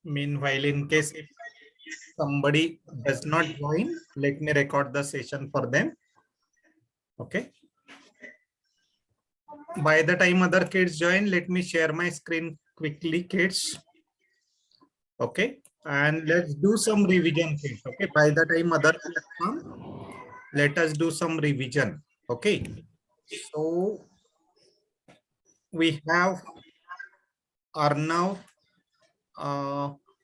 Meanwhile, in case if somebody does not join, let me record the session for them. Okay. By the time other kids join, let me share my screen quickly, kids. Okay. And let's do some revision, kids. Okay. By the time other kids come, let us do some revision. Okay. So we have Arnav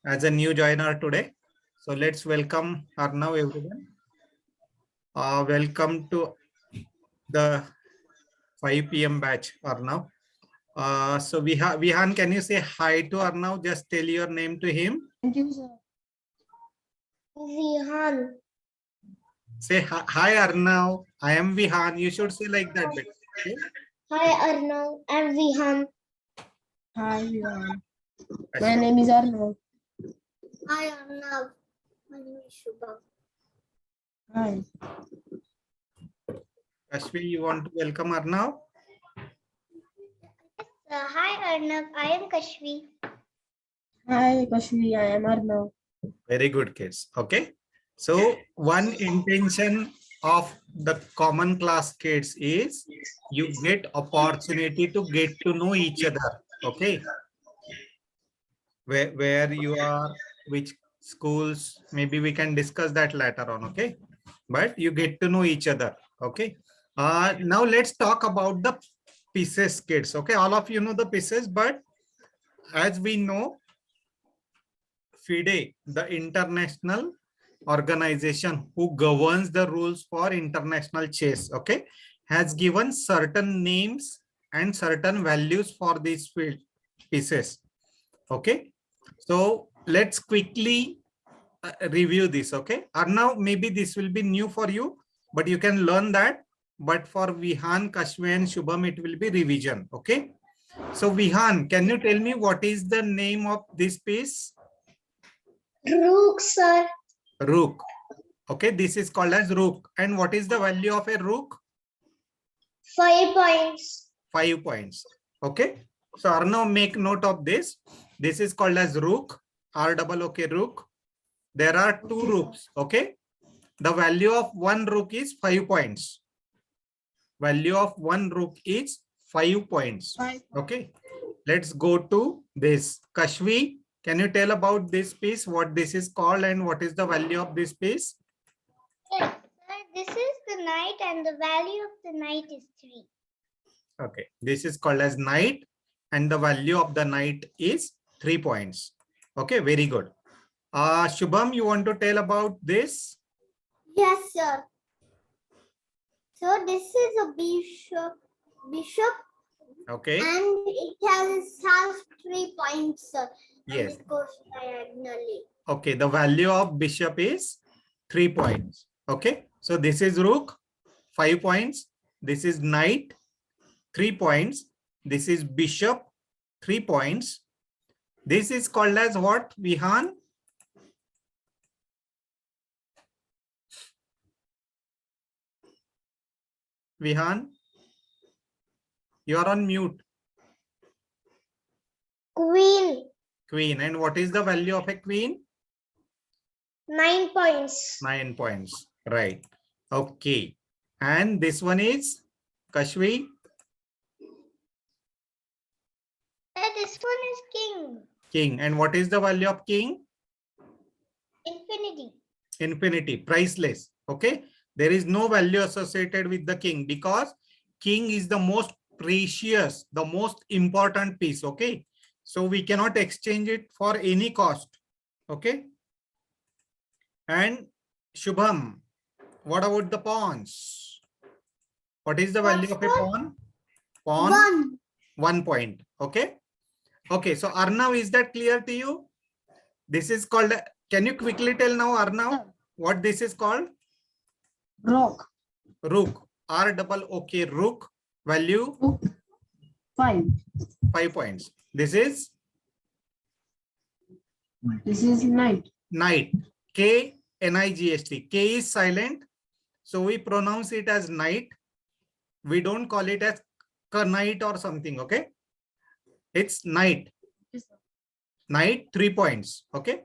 as a new joiner today. So let's welcome Arnav, everyone. Welcome to the 5 p.m. batch, Arnav. So Vihan, can you say hi to Arnav? Just tell your name to him. Thank you, sir. Vihan. Say hi, Arnav. I am Vihan. You should say like that. Okay? Hi, Arnav. I'm Vihan. Hi, Vihan. My name is Arnav. Hi, Arnav. My name is Shubham. Hi. Kashvi, you want to welcome Arnav? Hi, Arnav. I am Kashvi. Hi, Kashvi. I am Arnav. Very good, kids. Okay. So one intention of the common class kids is you get opportunity to get to know each other. Okay. Where you are, which schools, maybe we can discuss that later on. Okay. But you get to know each other. Okay. Now let's talk about the pieces, kids. Okay. All of you know the pieces, but as we know, FIDE, the international organization who governs the rules for international chess, okay, has given certain names and certain values for these pieces. Okay, so let's quickly review this. Okay, and now maybe this will be new for you, but you can learn that. But for Vihan, Kashvi, and Shubham, it will be revision. Okay, so Vihan, can you tell me what is the name of this piece? Rook, sir. Rook. Okay, this is called as rook. And what is the value of a rook? 5 points. 5 points. Okay. So Arnav, make note of this. This is called as rook. R-double-OK rook. There are two rooks. Okay. The value of one rook is 5 points. Value of one rook is 5 points. Okay. Let's go to this. Kashvi, can you tell about this piece? What this is called and what is the value of this piece? Yes, sir, this is the knight and the value of the knight is 3. Okay, this is called as knight and the value of the knight is 3 points. Okay, very good. Shubham, you want to tell about this? Yes, sir. So this is a bishop. Okay. And it has 3 points, sir. Yes. And it goes diagonally. Okay, the value of bishop is 3 points. Okay, so this is rook, 5 points. This is knight, 3 points. This is bishop, 3 points. This is called as what, Vihan? Vihan, you are on mute. Queen. Queen. And what is the value of a queen? 9 points. 9 points. Right. Okay. And this one is Kashvi? This one is king. King. And what is the value of king? Infinity. Infinity. Priceless. Okay. There is no value associated with the king because king is the most precious, the most important piece. Okay. So we cannot exchange it for any cost. Okay. And Shubham, what about the pawns? What is the value of a pawn? Pawn? 1 point. Okay. Okay. So Arnav, is that clear to you? This is called, can you quickly tell now, Arnav, what this is called? Rook. Rook. R-double-OK rook. Value? 5. 5 points. This is? This is knight. Knight. K-N-I-G-H-T. K is silent. So we pronounce it as knight. We don't call it as knight or something. Okay. It's knight. Knight 3 points. Okay.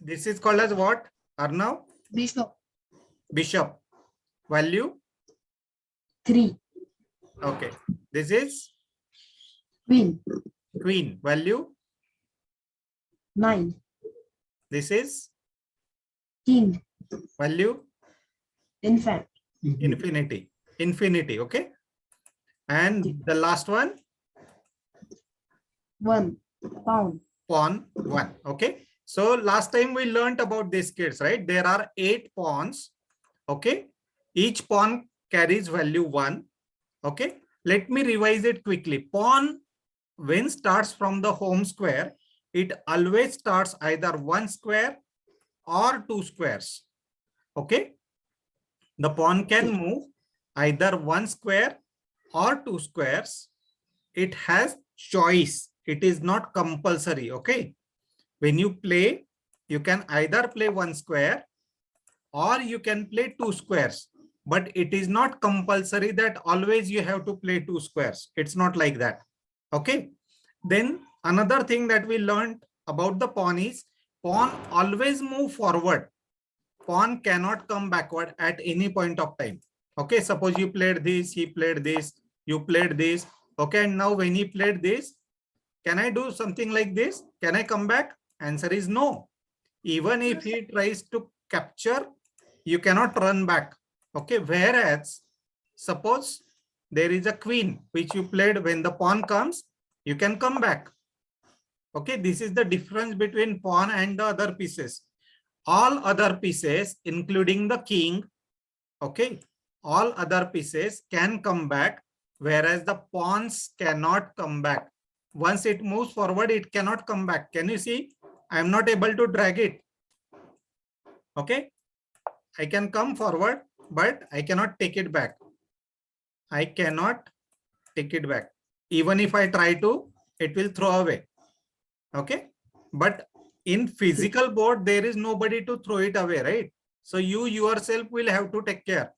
This is called as what? Arnav? Bishop. Bishop. Value? 3. Okay. This is Queen. queen. Value? 9. This is King. value? Infant. Infinity. Infinity. Okay. And the last one? 1. Pound. Pawn 1. Okay. So last time we learned about these kids, right? There are 8 pawns. Okay. Each pawn carries value 1. Okay. Let me revise it quickly. Pawn, when starts from the home square, it always starts either 1 square or 2 squares. Okay. The pawn can move either 1 square or 2 squares. It has choice. It is not compulsory. Okay. When you play, you can either play 1 square or you can play 2 squares. But it is not compulsory that always you have to play 2 squares. It's not like that. Okay. Then another thing that we learned about the pawn is pawn always move forward. Pawn cannot come backward at any point of time. Okay. Suppose you played this, he played this, you played this. Okay. And now when he played this, can I do something like this? Can I come back? Answer is no. Even if he tries to capture, you cannot run back. Okay. Whereas, suppose there is a queen which you played, when the pawn comes, you can come back. Okay. This is the difference between pawn and the other pieces. All other pieces, including the king, okay, all other pieces can come back, whereas the pawns cannot come back. Once it moves forward, it cannot come back. Can you see? I am not able to drag it. Okay. I can come forward, but I cannot take it back. I cannot take it back. Even if I try to, it will throw away. Okay. But in physical board, there is nobody to throw it away, right? So you yourself will have to take care.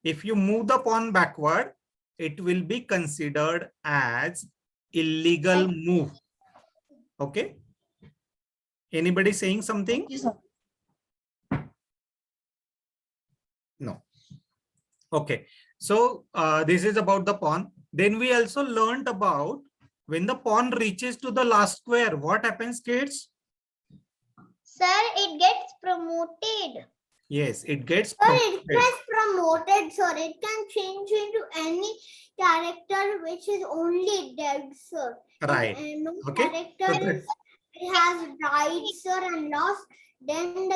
If you move the pawn backward, it will be considered as illegal move. Okay. Anybody saying something? Yes, sir. No. Okay. So this is about the pawn. Then we also learned about when the pawn reaches to the last square, what happens, kids? Sir, it gets promoted. Yes, it gets Sir, promoted. it gets promoted, sir. It can change into any character which is only dead, sir. Right. If no Okay. character has died, sir, and lost, then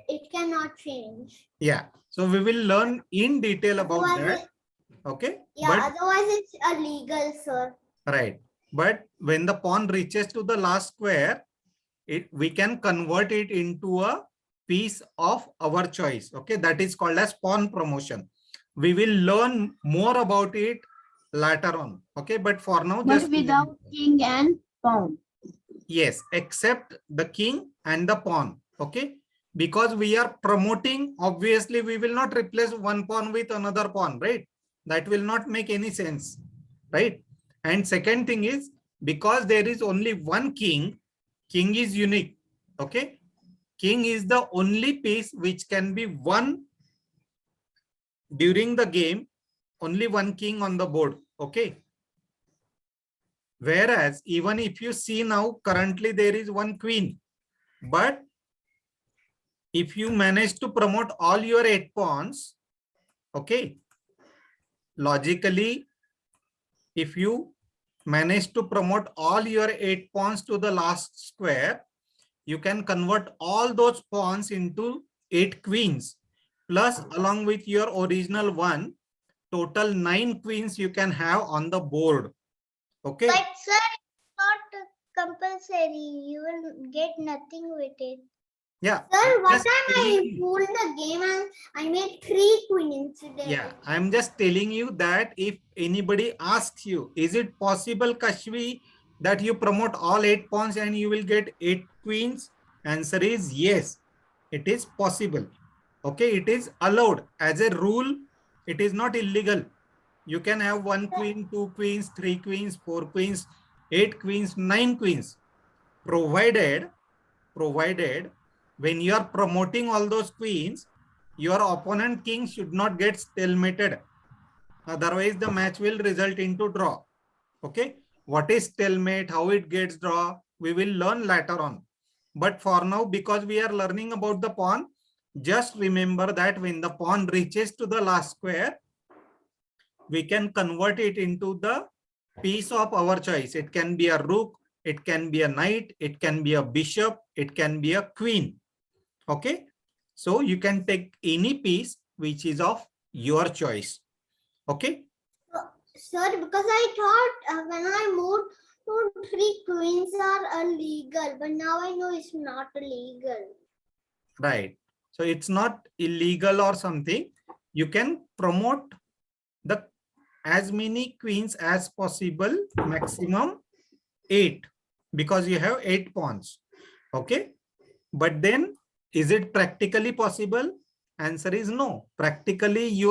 it cannot change. Yeah. So we will learn in detail about Otherwise that. Okay. Yeah, But, otherwise it's illegal, sir. right. But when the pawn reaches to the last square, we can convert it into a piece of our choice. Okay. That is called as pawn promotion. We will learn more about it later on. Okay. But for now, But just without king and pawn. yes, except the king and the pawn. Okay. Because we are promoting, obviously we will not replace one pawn with another pawn, right? That will not make any sense, right? And second thing is, because there is only one king, king is unique. Okay. King is the only piece which can be won during the game. Only one king on the board. Okay. Whereas even if you see now, currently there is one queen, but if you manage to promote all your 8 pawns, okay, logically, if you manage to promote all your 8 pawns to the last square, you can convert all those pawns into 8 queens, plus along with your original one, total 9 queens you can have on the board. Okay. But sir, it's not compulsory. You will get nothing with it. Yeah. Sir, what time I pulled the game and I made 3 queens today. Yeah, I'm just telling you that if anybody asks you, is it possible, Kashvi, that you promote all 8 pawns and you will get 8 queens? Answer is yes, it is possible. Okay, it is allowed as a rule. It is not illegal. You can have 1 queen, 2 queens, 3 queens, 4 queens, 8 queens, 9 queens. provided when you are promoting all those queens, your opponent king should not get stalemated. Otherwise, the match will result into draw. Okay. What is stalemate? How it gets draw? We will learn later on. But for now, because we are learning about the pawn, just remember that when the pawn reaches to the last square, we can convert it into the piece of our choice. It can be a rook, it can be a knight, it can be a bishop, it can be a queen. Okay. So you can take any piece which is of your choice. Okay. Sir, because I thought when I moved, 3 queens are illegal, but now I know it's not illegal. Right. So it's not illegal or something. You can promote the as many queens as possible, maximum 8, because you have 8 pawns. Okay. But then is it practically possible? Answer is no. Practically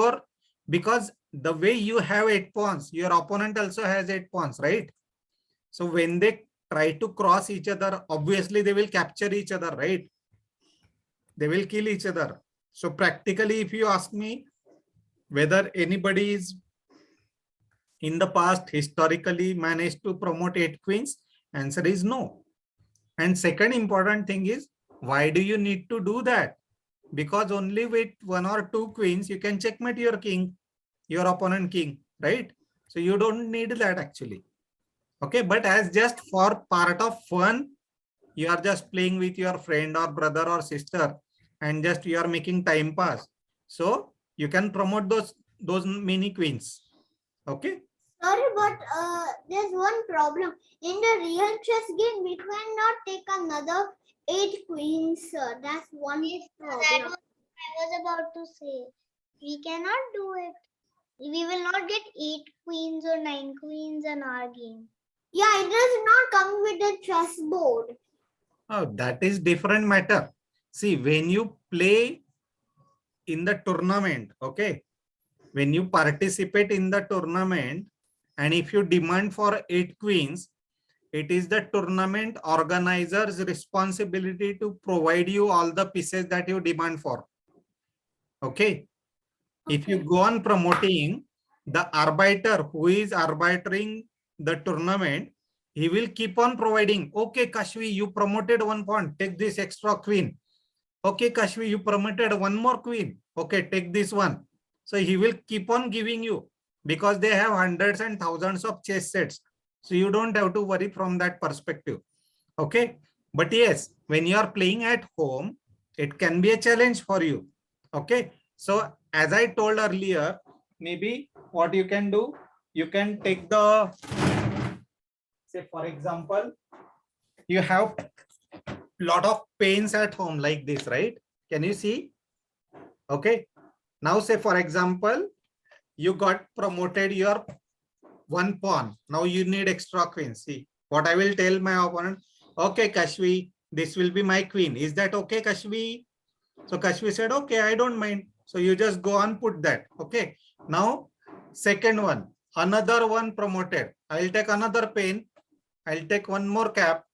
because the way you have 8 pawns, your opponent also has 8 pawns, right? So when they try to cross each other, obviously they will capture each other, right? They will kill each other. So practically, if you ask me whether anybody is in the past historically managed to promote 8 queens, answer is no. And second important thing is, why do you need to do that? Because only with 1 or 2 queens, you can checkmate your king, your opponent king, right? So you don't need that actually. Okay, but as just for part of fun, you are just playing with your friend or brother or sister and just you are making time pass. So you can promote those many queens. Okay. Sorry, but there's one problem. In the real chess game, we cannot take another 8 queens, sir. That's one problem. That I was about to say. We cannot do it. We will not get 8 queens or 9 queens in our game. Yeah, it does not come with the chessboard. Oh, that is different matter. See, when you play in the tournament, okay, when you participate in the tournament, and if you demand for 8 queens, it is the tournament organizer's responsibility to provide you all the pieces that you demand for. Okay. If you go on promoting, the arbiter who is arbitering the tournament, he will keep on providing. Okay, Kashvi, you promoted 1 pawn, take this extra queen. Okay, Kashvi, you promoted 1 more queen. Okay, take this one. So he will keep on giving you because they have hundreds and thousands of chess sets. So you don't have to worry from that perspective. Okay. But yes, when you are playing at home, it can be a challenge for you. Okay. So as I told earlier, maybe what you can do, you can take the, say for example, you have lot of panes at home like this, right? Can you see? Okay. Now say for example, you got promoted your 1 pawn. Now you need extra queens. See what I will tell my opponent. Okay, Kashvi, this will be my queen. Is that okay, Kashvi? So Kashvi said, okay, I don't mind. So you just go and put that. Okay. Now, second one, another one promoted. I'll take another pane. I'll take 1 more cap.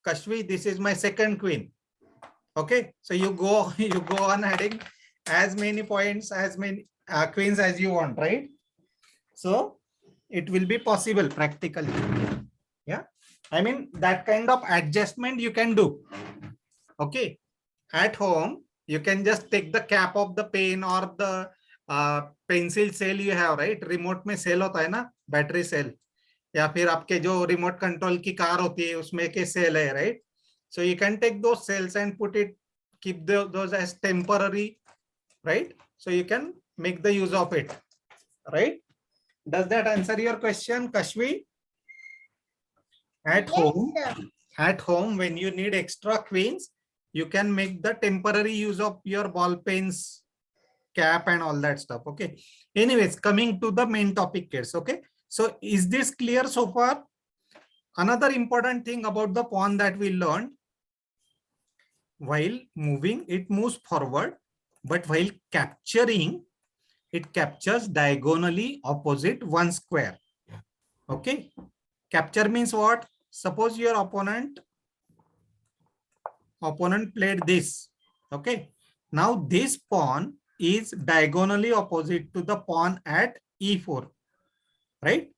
Kashvi, this is my second queen. Okay. So you go on adding as many points, as many queens as you want, right? So it will be possible practically. Yeah. I mean, that kind of adjustment you can do. Okay. At home, you can just take the cap of the pen or the pencil cell you have, right? Remote में cell होता है ना, battery cell, या फिर आपके जो remote control की car होती है उसमें के cell है, right? So you can take those cells and put it, keep those as temporary, right? So you can make the use of it, right? Does that answer your question, Kashvi? At home, when you need extra queens, you can make the temporary use of your ball pens, cap and all that stuff. Okay. Anyways, coming to the main topic case. Okay. So is this clear so far? Another important thing about the pawn that we learned, while moving, it moves forward, but while capturing, it captures diagonally opposite 1 square. Okay. Capture means what? Suppose your opponent opponent played this. Okay. Now this pawn is diagonally opposite to the pawn at e4, right?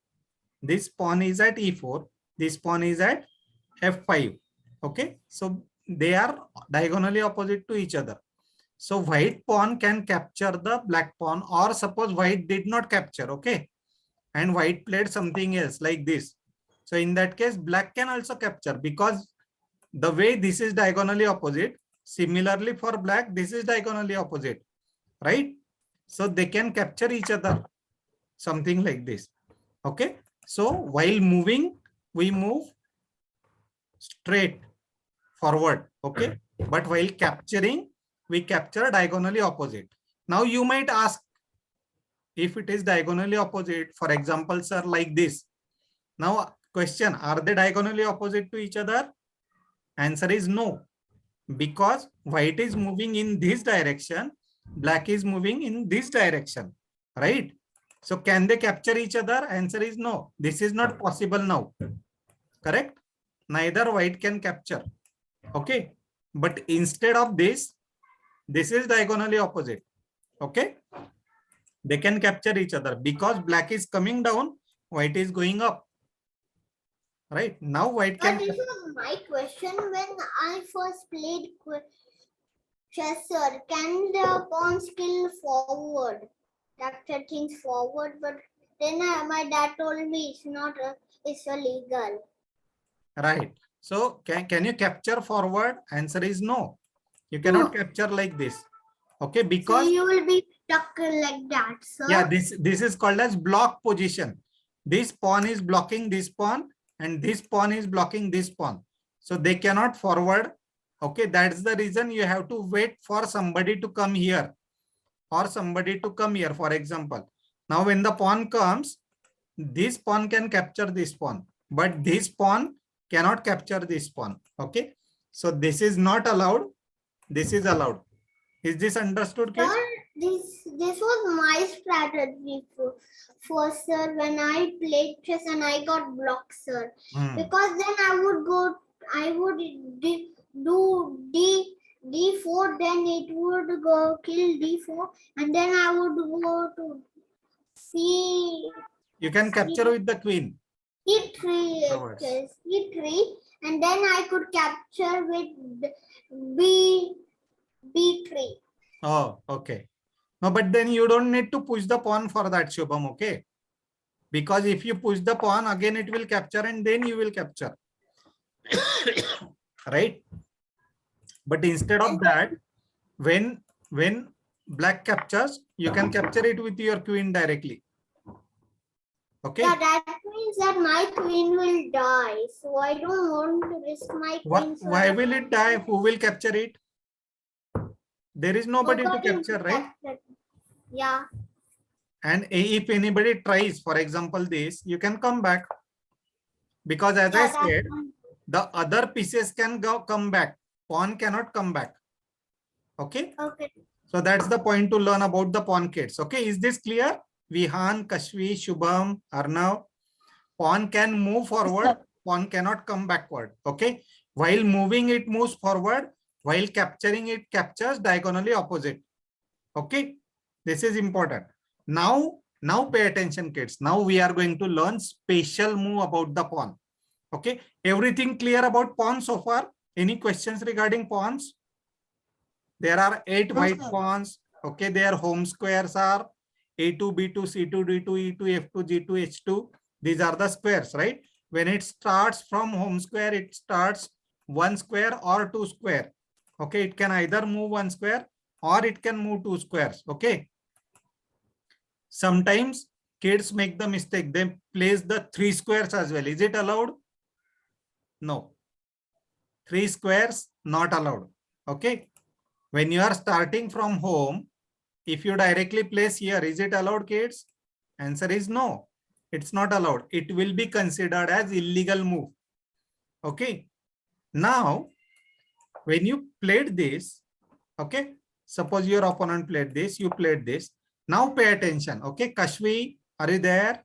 This pawn is at e4. This pawn is at f5. Okay. So they are diagonally opposite to each other. So white pawn can capture the black pawn, or suppose white did not capture. Okay. And white played something else like this. So in that case, black can also capture, because the way this is diagonally opposite, similarly for black, this is diagonally opposite, right? So they can capture each other, something like this. Okay. So while moving, we move straight forward. Okay. But while capturing, we capture diagonally opposite. Now you might ask, if it is diagonally opposite, for example, sir, like this. Now question, are they diagonally opposite to each other? Answer is no, because white is moving in this direction, black is moving in this direction, right? So can they capture each other? Answer is no. This is not possible now. Correct? Neither white can capture. Okay. But instead of this is diagonally opposite. Okay. They can capture each other because black is coming down, white is going up. Right? Now white can. But this was my question when I first played chess, sir. Can the pawn skill forward? Capture things forward, but then my dad told me it's not, it's illegal. Right. So can you capture forward? Answer is no. You cannot capture like this. Okay, because so you will be stuck like that, sir. Yeah, this is called as block position. This pawn is blocking this pawn, and this pawn is blocking this pawn. So they cannot forward. Okay, that's the reason you have to wait for somebody to come here, or somebody to come here, for example. Now when the pawn comes, this pawn can capture this pawn, but this pawn cannot capture this pawn. Okay, so this is not allowed. This is allowed. Is this understood, kids? This was my strategy for sir, when I played chess and I got blocked, sir. Because then I would do d4, then it would go kill d4, and then I would go to c. You can capture with the queen. e3, e3, and then I could capture with b3. Oh, okay. No, but then you don't need to push the pawn for that, Shubham, okay? Because if you push the pawn, again it will capture, and then you will capture. Right? But instead of that, when black captures, you can capture it with your queen directly. Okay? Yeah, that means that my queen will die. So I don't want to risk my queen. Why will it die? Who will capture it? There is nobody to capture, right? Yeah. And if anybody tries, for example, this, you can come back. Because as I said, the other pieces can come back. Pawn cannot come back. Okay? Okay. So that's the point to learn about the pawn, kids. Okay, is this clear? Vihan, Kashvi, Shubham, Arnav. Pawn can move forward. Pawn cannot come backward. Okay? While moving, it moves forward. While capturing, it captures diagonally opposite. Okay? This is important. Now pay attention, kids. Now we are going to learn special move about the pawn. Okay? Everything clear about pawn so far? Any questions regarding pawns? There are 8 white pawns. Okay, their home squares are A2, B2, C2, D2, E2, F2, G2, H2. These are the squares, right? When it starts from home square, it starts 1 square or 2 square. Okay, it can either move 1 square or it can move 2 squares. Okay. Sometimes kids make the mistake. They place the 3 squares as well. Is it allowed? No. 3 squares, not allowed. Okay. When you are starting from home, if you directly place here, is it allowed, kids? Answer is no. It's not allowed. It will be considered as illegal move. Okay. Now, when you played this, okay, suppose your opponent played this, you played this. Now pay attention. Okay, Kashvi, are you there?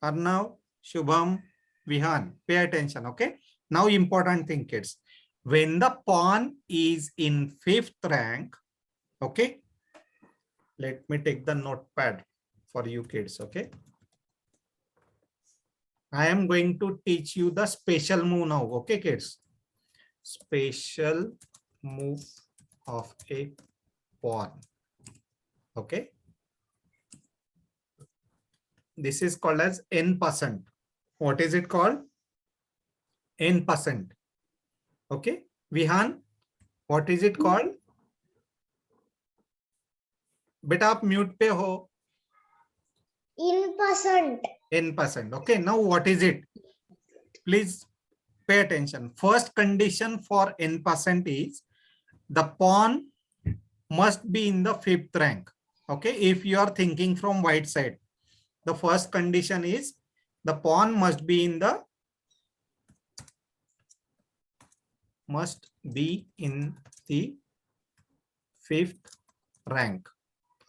Arnav, Shubham, Vihan, pay attention. Okay. Now important thing, kids. when the pawn is in 5th rank, okay, let me take the notepad for you kids, okay. I am going to teach you the special move now, okay kids. Special move of a pawn, okay. This is called as n%. What is it called? n%. Okay, Vihan, what is it called? बेटा आप mute पे हो. n%. Okay, now what is it? Please pay attention. First condition for n% is the pawn must be in the 5th rank. Okay, if you are thinking from white side, the first condition is the pawn must be in the 5th rank.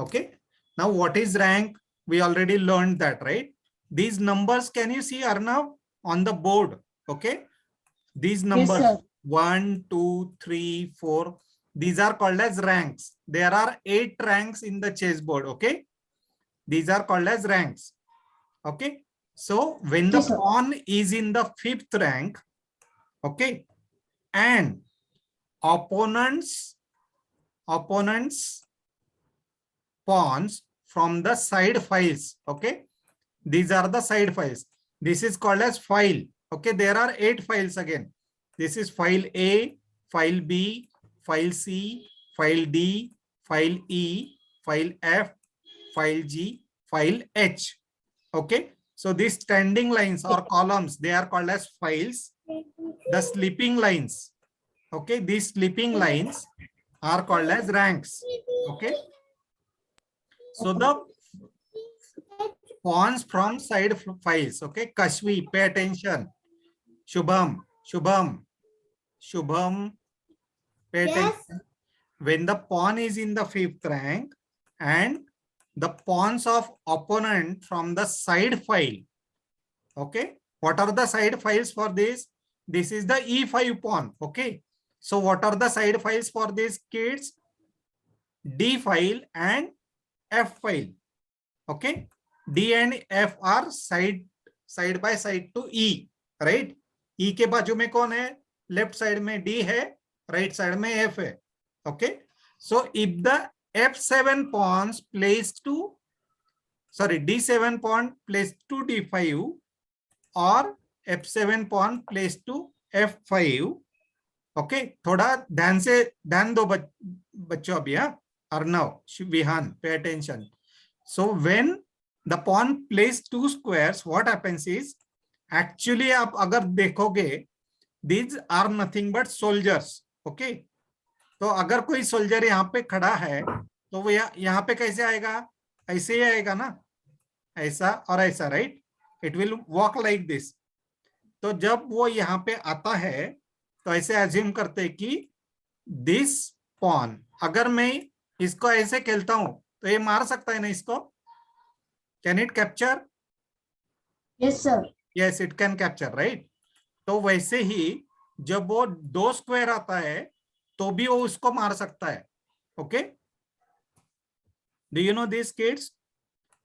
Okay, now what is rank? We already learned that, right? These numbers, can you see, Arnav, on the board? Okay, these numbers, yes, 1, 2, 3, 4, these are called as ranks. There are 8 ranks in the chessboard. Okay, these are called as ranks. Okay, so when the pawn is in the 5th rank, okay, and opponents pawns from the side files, okay, these are the side files. This is called as file. Okay, there are 8 files again. This is file A, file B, file C, file D, file E, file F, file G, file H. Okay, so these standing lines or columns, they are called as files. The sleeping lines, okay, these sleeping lines are called as ranks. Okay, so the pawns from side files, okay, Kashvi, pay attention. Shubham, pay attention. Yes. When the pawn is in the 5th rank and the pawns of opponent from the side file, okay, what are the side files for this? This is the E5 pawn. Okay, so what are the side files for these kids? D file and F file. Okay, D and F are side by side to E, right? E के बाजू में कौन है? Left side में D है, right side में F है. Okay, so if the F7 pawns placed to, sorry, D7 pawn placed to D5 or F7 pawn placed to F5, okay, थोड़ा ध्यान दो बच्चों अभी. Arnav, Vihan, pay attention. So when the pawn plays 2 squares, what happens is, actually आप अगर देखोगे, these are nothing but soldiers. Okay, तो अगर कोई सोल्जर यहाँ पे खड़ा है तो वो यहाँ पे कैसे आएगा? ऐसे ही आएगा ना, ऐसा और ऐसा, right? It will walk like this. तो जब वो यहाँ पे आता है तो ऐसे एज्यूम करते कि दिस पॉन, अगर मैं इसको ऐसे खेलता हूं तो ये मार सकता है ना इसको? Can it capture? Yes sir. Yes, it can capture, right? तो वैसे ही जब वो 2 स्क्वायर आता है तो भी वो उसको मार सकता है. Okay, do you know this kids?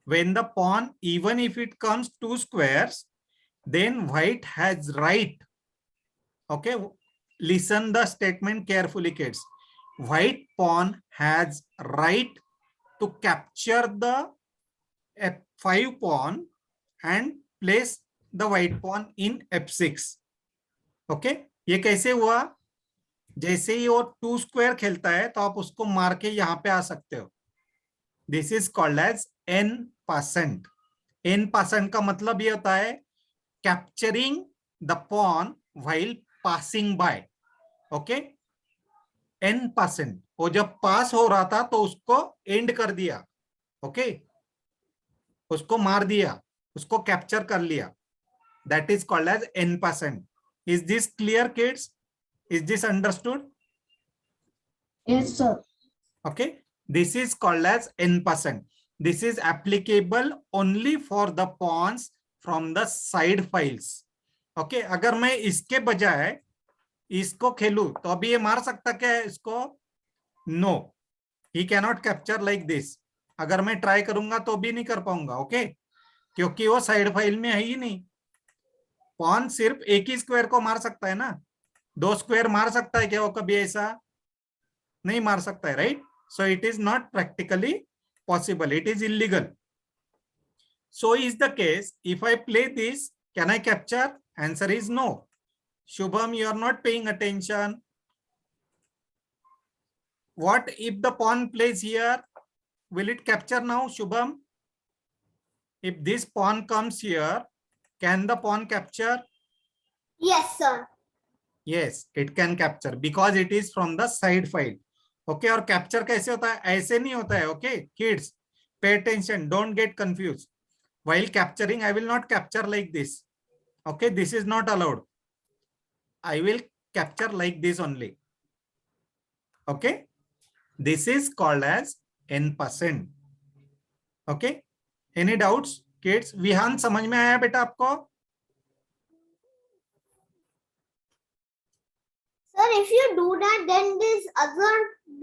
When the pawn, even if it comes 2 squares, then white has right. Okay, listen the statement carefully, kids. White pawn has right to capture the F5 pawn and place the white pawn in F6. Okay, ये कैसे हुआ? जैसे ही वो 2 square खेलता है तो आप उसको मार के यहाँ पे आ सकते हो. This is called as n%. n% का मतलब ये होता है capturing the pawn while passing by. Okay, n%. वो जब पास हो रहा था तो उसको एंड कर दिया. ओके, उसको मार दिया, उसको कैप्चर कर लिया. That is called as n%. Is this clear, kids? Is this understood? Yes, sir. Okay, this is called as n%. This is applicable only for the pawns from the side files. Okay, अगर मैं इसके बजाय इसको खेलूं तो अभी ये मार सकता क्या है इसको? No, he cannot capture like this. अगर मैं ट्राई करूंगा तो भी नहीं कर पाऊंगा, ओके, क्योंकि वो साइड फाइल में है ही नहीं। पॉन सिर्फ एक ही स्क्वायर को मार सकता है ना, 2 स्क्वायर मार सकता है क्या वो कभी? ऐसा नहीं मार सकता है, right? So it is not practically possible, it is illegal. So is the case. If I play this, can I capture? Answer is no. Shubham, you are not paying attention. What if the pawn plays here? Will it capture now, Shubham? If this pawn comes here, can the pawn capture? Yes, sir. Yes, it can capture because it is from the side file. Okay, और capture कैसे होता है? ऐसे नहीं होता है. Okay, kids, pay attention. Don't get confused. While capturing, I will not capture like this. Okay, this is not allowed. I will capture like this only. Okay, this is called as n%. Okay, any doubts, kids? Vihaan समझ में आया बेटा आपको? Sir, if you do that, then this other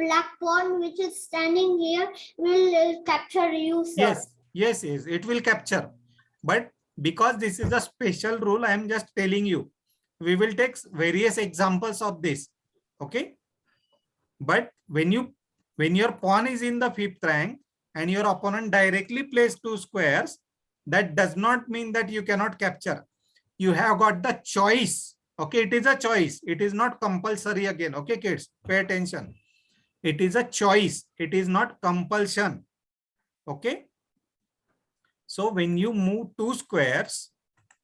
black pawn which is standing here will capture you, sir. Yes, it will capture. But because this is a special rule, I am just telling you. We will take various examples of this. Okay, but when your pawn is in the 5th rank and your opponent directly plays 2 squares, that does not mean that you cannot capture. You have got the choice. Okay, it is a choice. It is not compulsory again. Okay, kids, pay attention. It is a choice. It is not compulsion. Okay. So when you move 2 squares,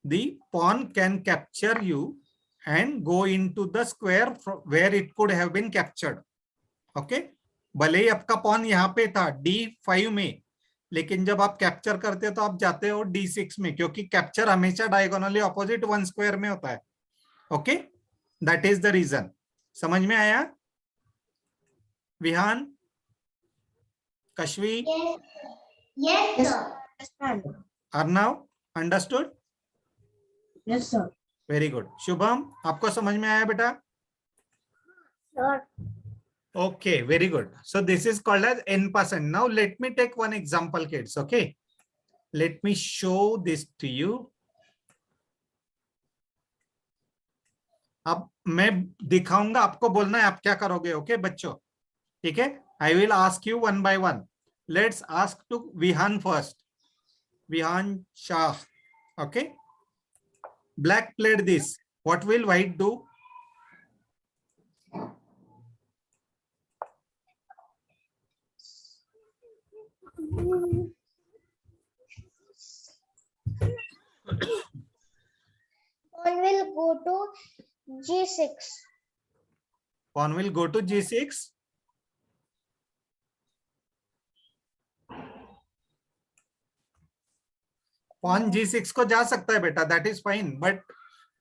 the pawn can capture you and go into the square where it could have been captured. Okay, भले ही आपका pawn यहाँ पे था D5 में, लेकिन जब आप capture करते हो तो आप जाते हो D6 में, क्योंकि कैप्चर हमेशा डायगोनली ऑपोजिट 1 स्क्वायर में होता है. Okay, that is the reason. समझ में आया Vihan, Kashvi? Yes, sir. Arnav, understood? Yes, sir. Very good. Shubham, आपको समझ में आया बेटा? Sir. Okay, very good. So this is called as n%. Now let me take one example, kids. Okay, let me show this to you. अब मैं दिखाऊंगा, आपको बोलना है आप क्या करोगे. ओके बच्चों, ठीक है? I will ask you one by one. Let's ask to Vihan first. Vihan Shah. Okay, black played this. What will white do? Pawn will go to G6. Pawn will go to G6. Pawn G6 को जा सकता है बेटा, that is fine. But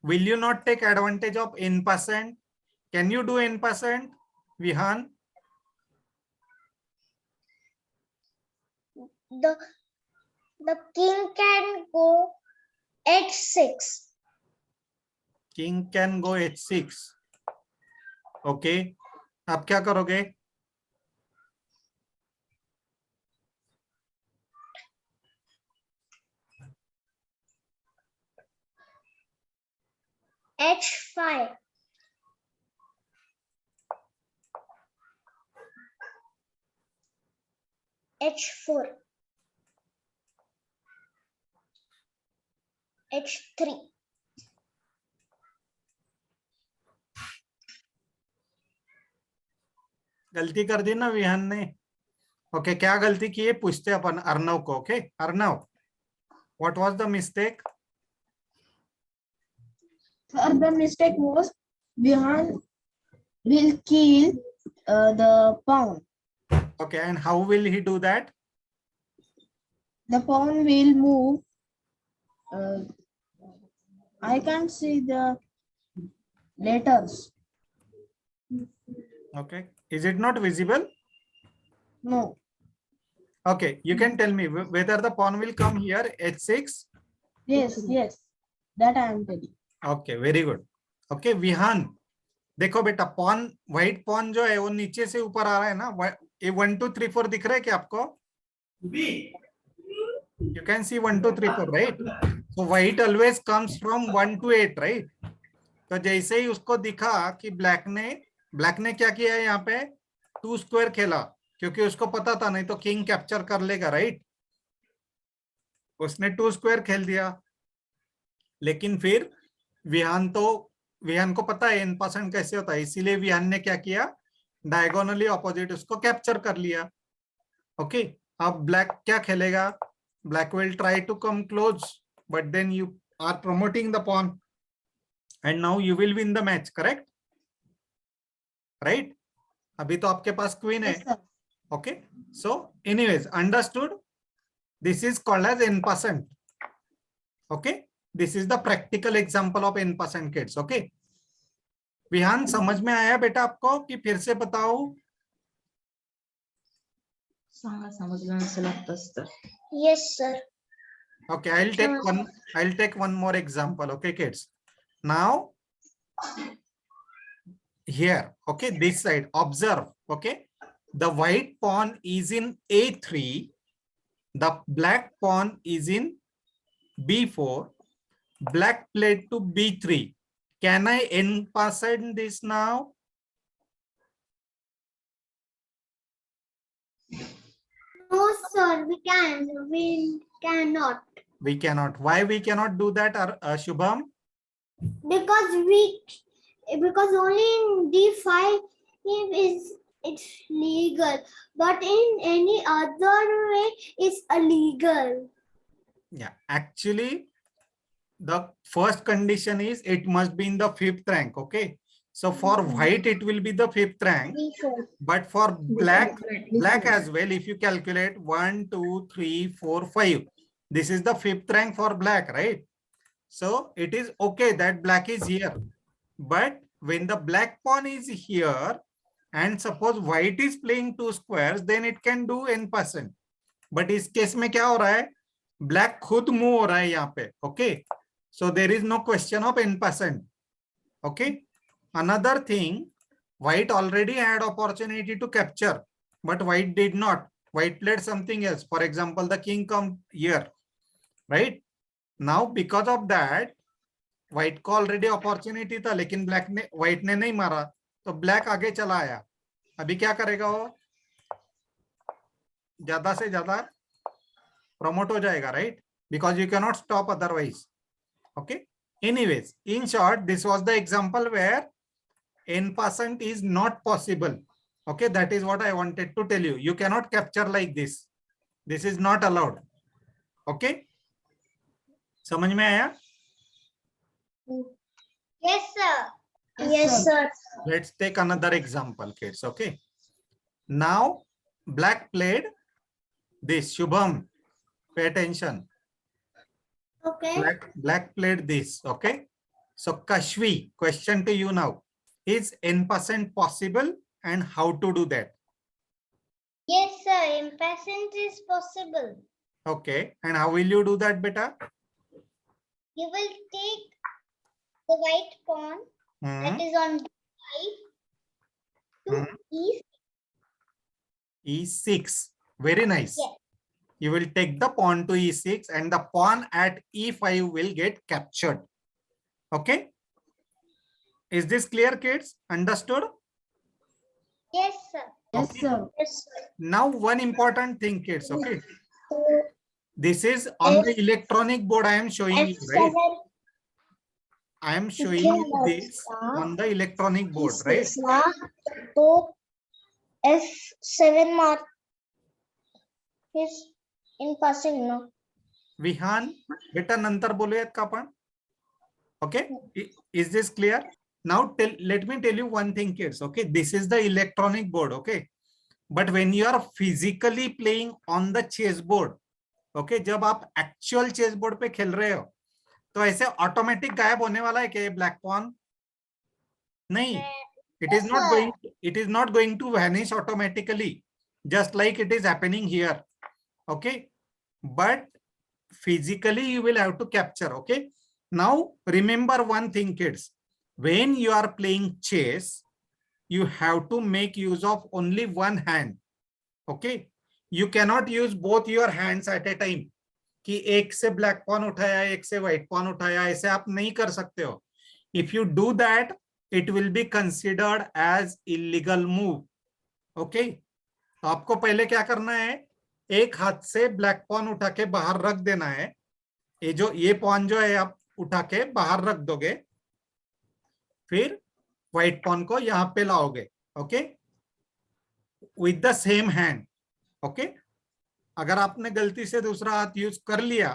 will you not take advantage of n%? Can you do n%, Vihan? The king can go H6. King can go H6. Okay, आप क्या करोगे? H5. H4. H3. गलती कर दी ना विहान ने. ओके, क्या गलती की है पूछते अपन अर्नव को. Okay Arnav, what was the mistake? Sir, the mistake was Vihan will kill the pawn. Okay, and how will he do that? The pawn will move. I can't see the letters. Okay, is it not visible? No. Okay, you can tell me whether the pawn will come here H6. Yes, that I am telling. Okay, very good. Okay, Vihan, देखो बेटा, pawn, white pawn जो है वो नीचे से ऊपर आ रहा है ना, ये 1 2 3 4 दिख रहा है क्या आपको? You can see 1 2 3 4, right? So white always comes from 1 to 8, right? तो जैसे ही उसको दिखा कि ब्लैक ने क्या किया है यहाँ पे, 2 स्क्वायर खेला, क्योंकि उसको पता था नहीं तो किंग कैप्चर कर लेगा, राइट? उसने 2 स्क्वायर खेल दिया, लेकिन फिर विहान को पता है n% कैसे होता है, इसीलिए विहान ने क्या किया, डायगोनली ऑपोजिट उसको कैप्चर कर लिया। ओके, अब ब्लैक क्या खेलेगा? Black will try to come close, but then you are promoting the pawn and now you will win the match, correct? Right? अभी तो आपके पास क्वीन है। Yes, sir. Okay, so anyways, understood? This is called as n%. Okay, this is the practical example of n% kids. Okay, Vihan समझ में आया बेटा आपको कि फिर से बताओ? समझ में ऐसा लगता है। Yes, sir. Okay, I'll take one more example. Okay, kids. Now, here, okay, this side, observe, okay, the white pawn is in A3, the black pawn is in B4, black played to B3. Can I n% this now? No, sir, we can't. We cannot. We cannot. Why we cannot do that, Shubham? Because only in D5 it's legal, but in any other way it's illegal. Yeah, actually, the first condition is it must be in the 5th rank. Okay, so for white it will be the 5th rank, D4. but for black as well, if you calculate 1 2 3 4 5, this is the 5th rank for black, right? So it is okay that black is here, but when the black pawn is here and suppose white is playing 2 squares, then it can do n%. but इस case में क्या हो रहा है, black खुद move हो रहा है यहाँ पे। Okay, so there is no question of n%. okay, another thing, white already had opportunity to capture, but white did not. White played something else. For example, the king come here, right? Now because of that, white को already opportunity था, लेकिन white ने नहीं मारा, तो black आगे चला आया। अभी क्या करेगा वो? ज्यादा से ज्यादा प्रमोट हो जाएगा, right? Because you can not stop otherwise. Okay, anyways, in short, this was the example where n% is not possible. Okay, that is what I wanted to tell you. You cannot capture like this. This is not allowed. Okay, समझ में आया? Yes, sir. Yes, sir. Let's take another example, kids. Okay, now black played this. Shubham, pay attention. Okay. Black played this. Okay, so Kashvi, question to you now. Is n% possible and how to do that? Yes, sir. N% is possible. Okay, and how will you do that, beta? You will take the white pawn that is on D5 to E6. Very nice. Yes. You will take the pawn to E6 and the pawn at E5 will get captured. Okay. Is this clear, kids? Understood? Yes, sir. Yes, Okay. sir. Yes, sir. Now, one important thing, kids. Okay. This is on the electronic board I am showing you, right? I am showing you this on the electronic board, right? So F7 mark is in passing, no? Vihaan बेटा नंतर बोलूयात का आपण? Okay, is this clear? Now let me tell you one thing, kids. Okay, this is the electronic board. Okay, but when you are physically playing on the chessboard, okay, जब आप actual chessboard पे खेल रहे हो, तो ऐसे automatic गायब होने वाला है क्या ब्लैक पॉन? नहीं, it is not going to vanish automatically, just like it is happening here. Okay, but physically you will have to capture. Okay, now remember one thing, kids. when you are playing chess, you have to make use of only one hand. Okay, you cannot use both your hands at a time. कि एक से black pawn उठाया एक से white pawn उठाया, ऐसे आप नहीं कर सकते हो. If you do that it will be considered as illegal move. Okay, तो आपको पहले क्या करना है, एक हाथ से ब्लैक पॉन उठा के बाहर रख देना है. ये पॉन जो है आप उठा के बाहर रख दोगे, फिर व्हाइट पॉन को यहां पे लाओगे. Okay, with the same hand. Okay, अगर आपने गलती से दूसरा हाथ यूज कर लिया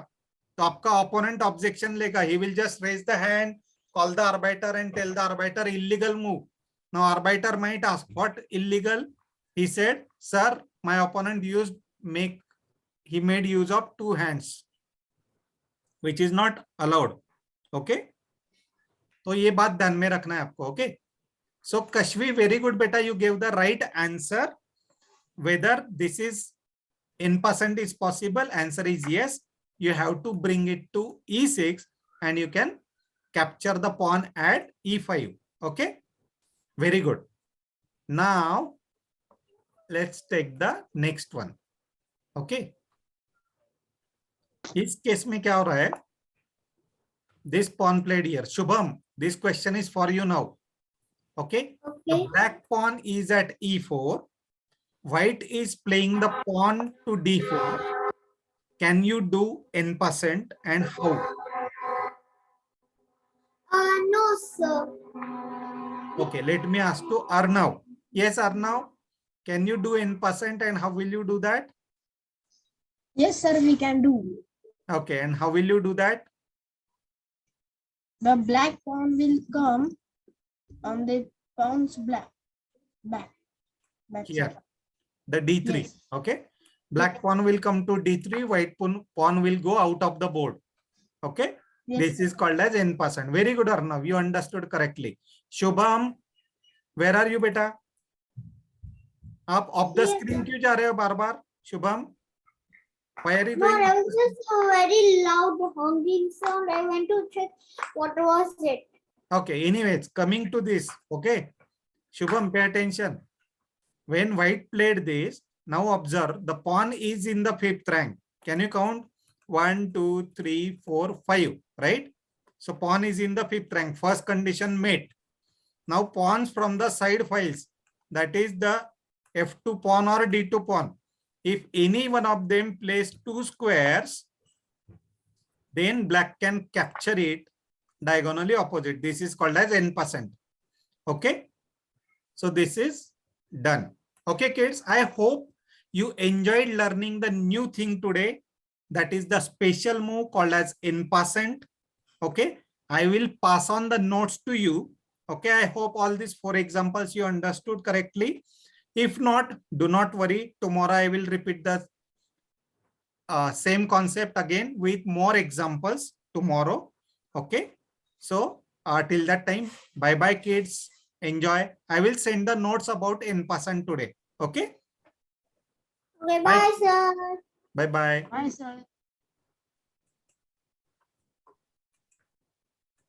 तो आपका ओपोनेंट ऑब्जेक्शन लेगा. He will just raise the hand, call the arbiter and tell the arbiter illegal move. Now arbiter might ask what illegal. He said sir my opponent he made use of two hands, which is not allowed. Okay, तो ये बात ध्यान में रखना है आपको. Okay, so Kashvi, very good beta, you gave the right answer. Whether this is in percent is possible, answer is yes. You have to bring it to e6 and you can capture the pawn at e5. Okay, very good. Now let's take the next one. Okay, इस case में क्या हो रहा है, this pawn played here. Shubham, this question is for you now. Okay, the black pawn is at e4. White is playing the pawn to d4. Can you do n% and how? No, sir. Okay, let me ask to Arnav. Yes, Arnav, can you do n% and how will you do that? Yes, sir, we can do. Okay, and how will you do that? The black pawn will come on the pawn's back Here, side. the d3. Yes. Okay, black pawn will come to d3, white pawn will go out of the board. Okay, Yes. this is called as n%. Very good, Arnav, you understood correctly. Shubham, where are you, beta? आप off the screen क्यों जा रहे हो बार बार? Shubham, why are you No, going? I was just a very loud honking sound. I went to check what was it. Okay, anyways, coming to this. Okay, Shubham, pay attention. When white played this, now observe the pawn is in the fifth rank. Can you count? 1, 2, 3, 4, 5, right? So pawn is in the fifth rank. First condition met. Now pawns from the side files, that is the f2 pawn or d2 pawn. If any one of them plays two squares, then black can capture it diagonally opposite. This is called as n%. Okay, so this is done. Okay, kids, I hope you enjoyed learning the new thing today. That is the special move called as n%. Okay, I will pass on the notes to you. Okay, I hope all these 4 examples you understood correctly. If not, do not worry. Tomorrow I will repeat the same concept again with more examples tomorrow. Okay, so till that time, bye bye kids. Enjoy. I will send the notes about n% today. Okay. Okay, bye, sir. Bye bye. Bye, sir.